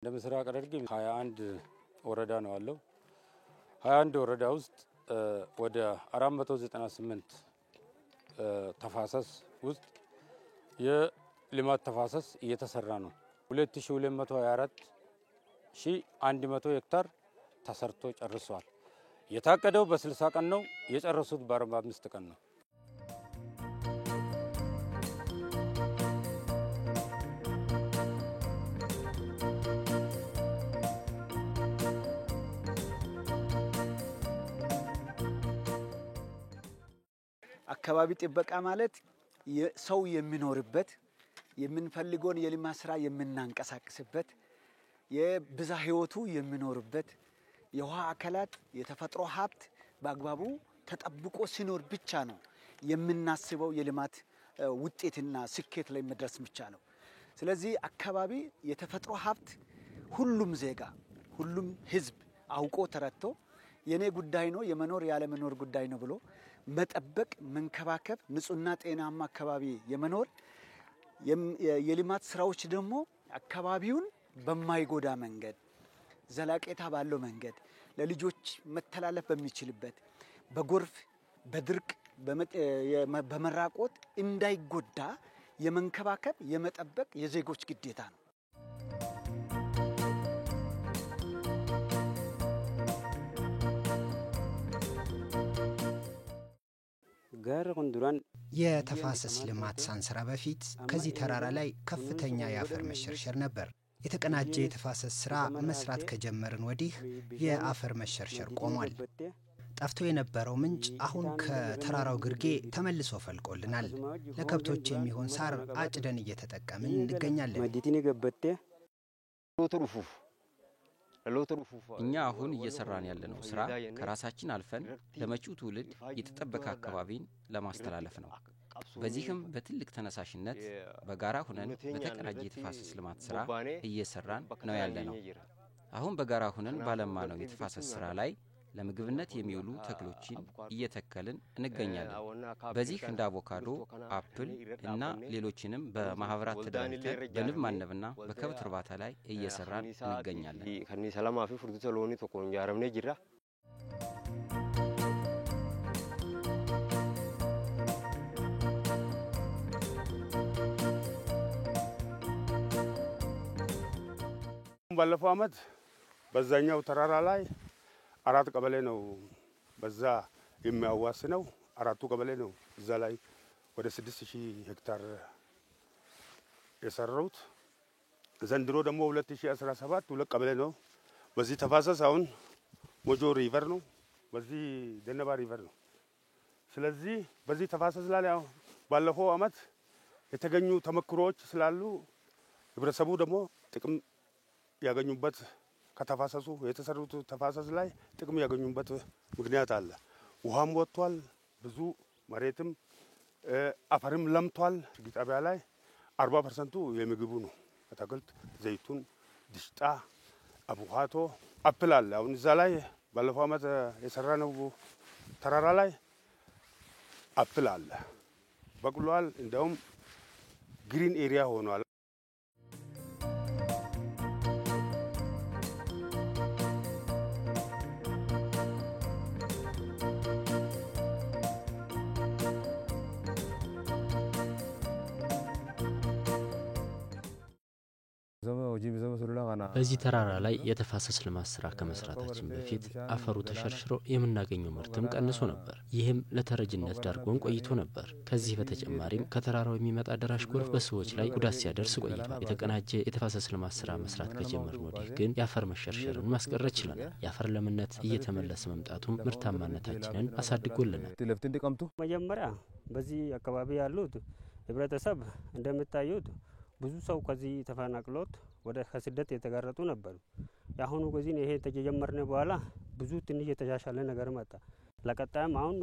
ለምስራቅ ሐረርጌ 21 ወረዳ ነው ያለው 21 ወረዳ ውስጥ ወደ 498 ተፋሰስ ውስጥ የልማት ተፋሰስ እየተሰራ ነው 2224,100 ሄክታር ተሰርቶ ጨርሷል የታቀደው በ60 ቀን ነው የጨረሱት በ45 ቀን ነው አካባቢ ጥበቃ ማለት ሰው የሚኖርበት የምንፈልገውን የልማት ስራ የምናንቀሳቅስበት የብዛ ህይወቱ የሚኖርበት የውሃ አካላት የተፈጥሮ ሀብት በአግባቡ ተጠብቆ ሲኖር ብቻ ነው የምናስበው የልማት ውጤትና ስኬት ላይ መድረስ ብቻ ነው ስለዚህ አካባቢ የተፈጥሮ ሀብት ሁሉም ዜጋ ሁሉም ህዝብ አውቆ ተረድቶ የኔ ጉዳይ ነው የመኖር ያለ መኖር ጉዳይ ነው ብሎ መጠበቅ መንከባከብ ንጹህና ጤናማ አካባቢ የመኖር የልማት ስራዎች ደግሞ አካባቢውን በማይጎዳ መንገድ ዘላቂታ ባለው መንገድ ለልጆች መተላለፍ በሚችልበት በጎርፍ በድርቅ በመራቆት እንዳይጎዳ የመንከባከብ የመጠበቅ የዜጎች ግዴታ ነው የተፋሰስ ልማት ሳንሰራ በፊት ከዚህ ተራራ ላይ ከፍተኛ የአፈር መሸርሸር ነበር የተቀናጀ የተፋሰስ ስራ መስራት ከጀመርን ወዲህ የአፈር መሸርሸር ቆሟል ጠፍቶ የነበረው ምንጭ አሁን ከተራራው ግርጌ ተመልሶ ፈልቆልናል ለከብቶች የሚሆን ሳር አጭደን እየተጠቀምን እንገኛለን እኛ አሁን እየሰራን ያለነው ስራ ከራሳችን አልፈን ለመጪው ትውልድ የተጠበቀ አካባቢን ለማስተላለፍ ነው በዚህም በትልቅ ተነሳሽነት በጋራ ሆነን በተቀናጀ የተፋሰስ ልማት ስራ እየሰራን ነው ያለነው አሁን በጋራ ሆነን ባለማ ነው የተፋሰስ ስራ ላይ ለምግብነት የሚውሉ ተክሎችን እየተከልን እንገኛለን በዚህ እንደ አቮካዶ አፕል እና ሌሎችንም በማህበራት ተደራጅተን በንብ ማነብና በከብት እርባታ ላይ እየሰራን እንገኛለን ከኒ ሰላማፊ ፍርዱተ ሎኒ ተቆን ያረምነ ጅራ ባለፈው አመት በዛኛው ተራራ ላይ 4 ቀበሌ ነው በዛ የሚያዋስነው 4ቱ ቀበሌ ነው እዛ ላይ ወደ 6000 ሄክታር የሰሩት ዘንድሮ ደግሞ 2017 ሁለት ቀበሌ ነው በዚህ ተፋሰስ አሁን ሞጆ ሪቨር ነው በዚህ ደነባ ሪቨር ነው ስለዚህ በዚህ ተፋሰስ ላይ ባለፈው አመት የተገኙ ተመክሮች ስላሉ ህብረተሰቡ ደግሞ ጥቅም ያገኙበት ከተፋሰሱ የተሰሩት ተፋሰስ ላይ ጥቅም ያገኙበት ምክንያት አለ ውሃም ወጥቷል ብዙ መሬትም አፈርም ለምቷል ጊጣቢያ ላይ 40% የምግቡ ነው አታክልት ዘይቱን ድሽጣ አቮካዶ አፕል አለ አሁን እዛ ላይ ባለፈው አመት የሰራነው ተራራ ላይ አፕል አለ በቅሏል እንደውም ግሪን ኤሪያ ሆኗል በዚህ ተራራ ላይ የተፋሰስ ልማት ስራ ከመስራታችን በፊት አፈሩ ተሸርሽሮ የምናገኘው ምርትም ቀንሶ ነበር ይህም ለተረጅነት ዳርጎን ቆይቶ ነበር ከዚህ በተጨማሪም ከተራራው የሚመጣ ደራሽ ጎርፍ በሰዎች ላይ ጉዳት ሲያደርስ ቆይቷል የተቀናጀ የተፋሰስ ልማት ስራ መስራት ከጀመርን ወዲህ ግን የአፈር መሸርሸርን ማስቀረት ችለናል የአፈር ለምነት እየተመለሰ መምጣቱም ምርታማነታችንን አሳድጎልናል መጀመሪያ በዚህ አካባቢ ያሉት ህብረተሰብ እንደምታዩት ብዙ ሰው ከዚህ ተፈናቅሎት ወደ ከስደት የተጋረጡ ነበር ያሁኑ ከዚህ ይሄ ተጀመረነ በኋላ ብዙ ትንሽ የተሻሻለ ነገር መጣ ለቀጣይም አሁን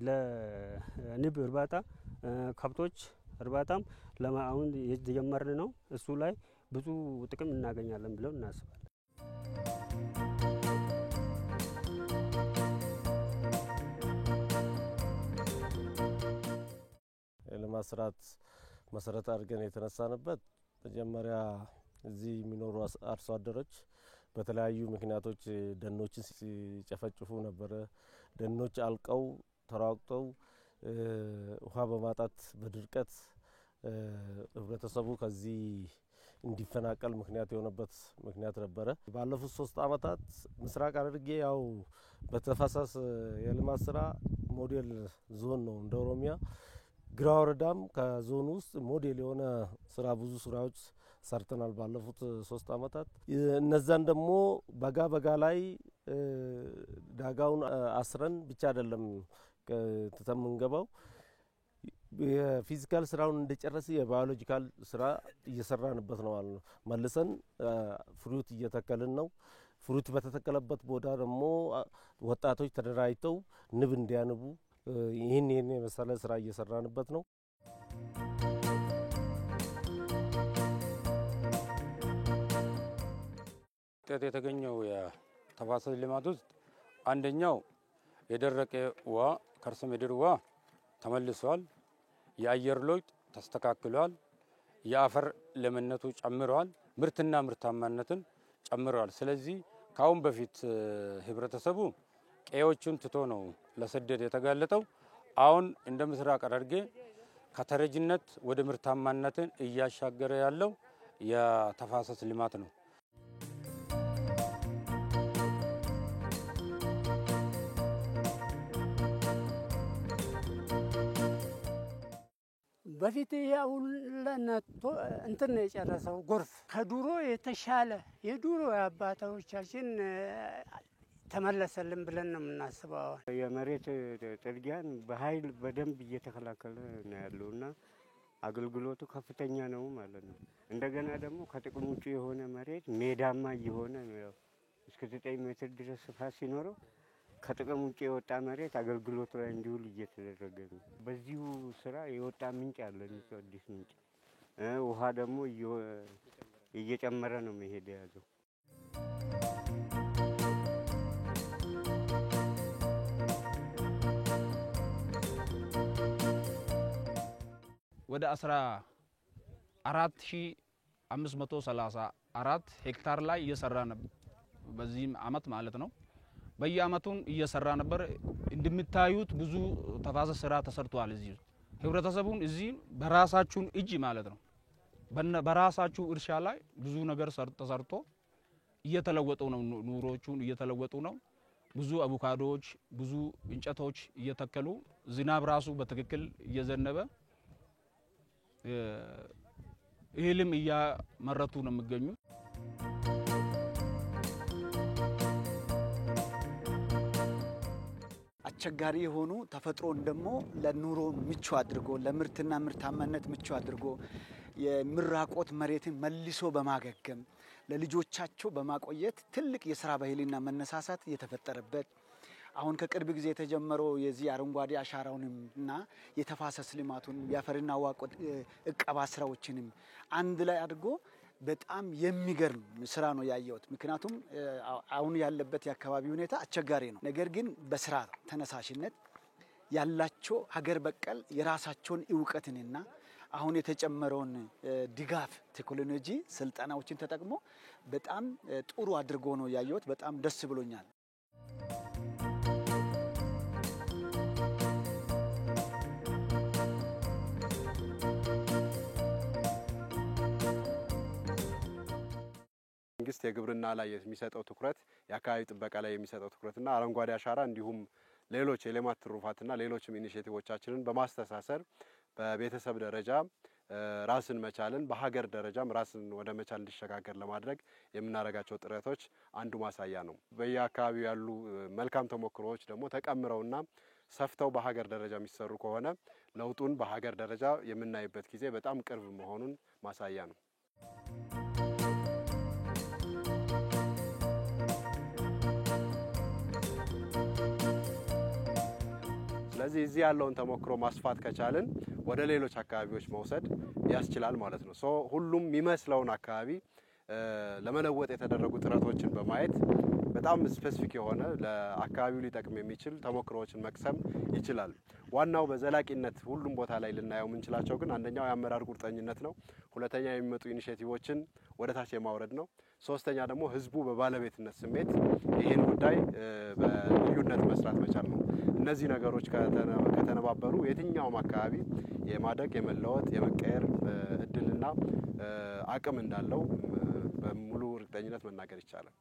ለንብ እርባታ ከብቶች እርባታም ለማውን የተጀመረነ ነው እሱ ላይ ብዙ ጥቅም እናገኛለን ብለው እናስባለን ለማስራት መሰረት አድርገን የተነሳንበት መጀመሪያ እዚህ የሚኖሩ አርሶ አደሮች በተለያዩ ምክንያቶች ደኖችን ሲጨፈጭፉ ነበር። ደኖች አልቀው ተራቅተው ውሃ በማጣት በድርቀት ህብረተሰቡ ከዚህ እንዲፈናቀል ምክንያት የሆነበት ምክንያት ነበረ። ባለፉት 3 አመታት ምስራቅ ሐረርጌ ያው በተፋሰስ የልማት ስራ ሞዴል ዞን ነው እንደ ኦሮሚያ። ግራ ወረዳም ከዞኑ ውስጥ ሞዴል የሆነ ስራ ብዙ ስራዎች ሰርተናል ባለፉት 3 አመታት። እነዛን ደግሞ በጋ ላይ ዳጋውን አስረን ብቻ አይደለም ተተምንገባው የፊዚካል ስራውን እንደጨረሰ የባዮሎጂካል ስራ እየሰራንበት ነው ማለት ነው። መልሰን ፍሩት እየተከልን ነው። ፍሩት በተተከለበት ቦታ ደግሞ ወጣቶች ተደራጅተው ንብ እንዲያንቡ ይህን የመሰለ ስራ እየሰራንበት ነው። ውጤት የተገኘው የተፋሰስ ልማት ውስጥ አንደኛው የደረቀ ውሃ ከርሰ ምድር ውሃ ተመልሷል። የአየር ለውጥ ተስተካክሏል። የአፈር ለምነቱ ጨምሯል። ምርትና ምርታማነትን ጨምሯል። ስለዚህ ካሁን በፊት ህብረተሰቡ ቀዮቹን ትቶ ነው ለስደት የተጋለጠው። አሁን እንደ ምስራቅ ሐረርጌ ከተረጅነት ወደ ምርታማነትን እያሻገረ ያለው የተፋሰስ ልማት ነው። በፊት ያው ለነቶ እንትን ነው የጨረሰው ጎርፍ ከዱሮ የተሻለ የዱሮ አባቶቻችን ተመለሰልን ብለን ነው የምናስበው። የመሬት ጥርጊያን በኃይል በደንብ እየተከላከለ ነው ያለውና አገልግሎቱ ከፍተኛ ነው ማለት ነው። እንደገና ደግሞ ከጥቅም ውጪ የሆነ መሬት ሜዳማ እየሆነ ነው። ያው እስከ 9 ሜትር ድረስ ስፋት ሲኖረው ከጥቅም ውጪ የወጣ መሬት አገልግሎት ላይ እንዲውል እየተደረገ ነው። በዚሁ ስራ የወጣ ምንጭ አለ፣ አዲስ ምንጭ ውሃ ደግሞ እየጨመረ ነው መሄድ ያለው። ወደ 14534 ሄክታር ላይ እየሰራ ነበር በዚህ አመት ማለት ነው። በየአመቱን እየሰራ ነበር። እንደምታዩት ብዙ ተፋሰስ ስራ ተሰርቷል። እዚህ ህብረተሰቡን እዚህ በራሳችሁ እጅ ማለት ነው በራሳችሁ እርሻ ላይ ብዙ ነገር ተሰርቶ እየተለወጡ ነው። ኑሮቹን እየተለወጡ ነው። ብዙ አቮካዶዎች፣ ብዙ እንጨቶች እየተከሉ ዝናብ ራሱ በትክክል እየዘነበ እህልም እያመረቱ ነው የሚገኙ። አስቸጋሪ የሆኑ ተፈጥሮን ደግሞ ለኑሮ ምቹ አድርጎ ለምርትና ምርታማነት ምቹ አድርጎ የምራቆት መሬትን መልሶ በማገገም ለልጆቻቸው በማቆየት ትልቅ የሥራ ባህልና መነሳሳት የተፈጠረበት አሁን ከቅርብ ጊዜ የተጀመረው የዚህ አረንጓዴ አሻራውንና የተፋሰስ ልማቱን የአፈርና ውሃ እቀባ ስራዎችንም አንድ ላይ አድርጎ በጣም የሚገርም ስራ ነው ያየሁት። ምክንያቱም አሁን ያለበት የአካባቢ ሁኔታ አስቸጋሪ ነው። ነገር ግን በስራ ተነሳሽነት ያላቸው ሀገር በቀል የራሳቸውን ዕውቀትንና አሁን የተጨመረውን ድጋፍ ቴክኖሎጂ ስልጠናዎችን ተጠቅሞ በጣም ጥሩ አድርጎ ነው ያየሁት። በጣም ደስ ብሎኛል። መንግስት የግብርና ላይ የሚሰጠው ትኩረት የአካባቢ ጥበቃ ላይ የሚሰጠው ትኩረትና አረንጓዴ አሻራ እንዲሁም ሌሎች የልማት ትሩፋትና ሌሎችም ኢኒሼቲቮቻችንን በማስተሳሰር በቤተሰብ ደረጃ ራስን መቻልን በሀገር ደረጃም ራስን ወደ መቻል እንዲሸጋገር ለማድረግ የምናደርጋቸው ጥረቶች አንዱ ማሳያ ነው። በየአካባቢው ያሉ መልካም ተሞክሮዎች ደግሞ ተቀምረውና ሰፍተው በሀገር ደረጃ የሚሰሩ ከሆነ ለውጡን በሀገር ደረጃ የምናይበት ጊዜ በጣም ቅርብ መሆኑን ማሳያ ነው። ስለዚህ እዚህ ያለውን ተሞክሮ ማስፋት ከቻልን ወደ ሌሎች አካባቢዎች መውሰድ ያስችላል ማለት ነው። ሁሉም የሚመስለውን አካባቢ ለመለወጥ የተደረጉ ጥረቶችን በማየት በጣም ስፔሲፊክ የሆነ ለአካባቢው ሊጠቅም የሚችል ተሞክሮዎችን መቅሰም ይችላል። ዋናው በዘላቂነት ሁሉም ቦታ ላይ ልናየው የምንችላቸው ግን አንደኛው የአመራር ቁርጠኝነት ነው። ሁለተኛ የሚመጡ ኢኒሼቲቮችን ወደ ታች የማውረድ ነው። ሶስተኛ ደግሞ ህዝቡ በባለቤትነት ስሜት ይህን ጉዳይ በልዩነት መስራት መቻል ነው። እነዚህ ነገሮች ከተነባበሩ የትኛውም አካባቢ የማደግ የመለወጥ የመቀየር እድልና አቅም እንዳለው በሙሉ እርግጠኝነት መናገር ይቻላል።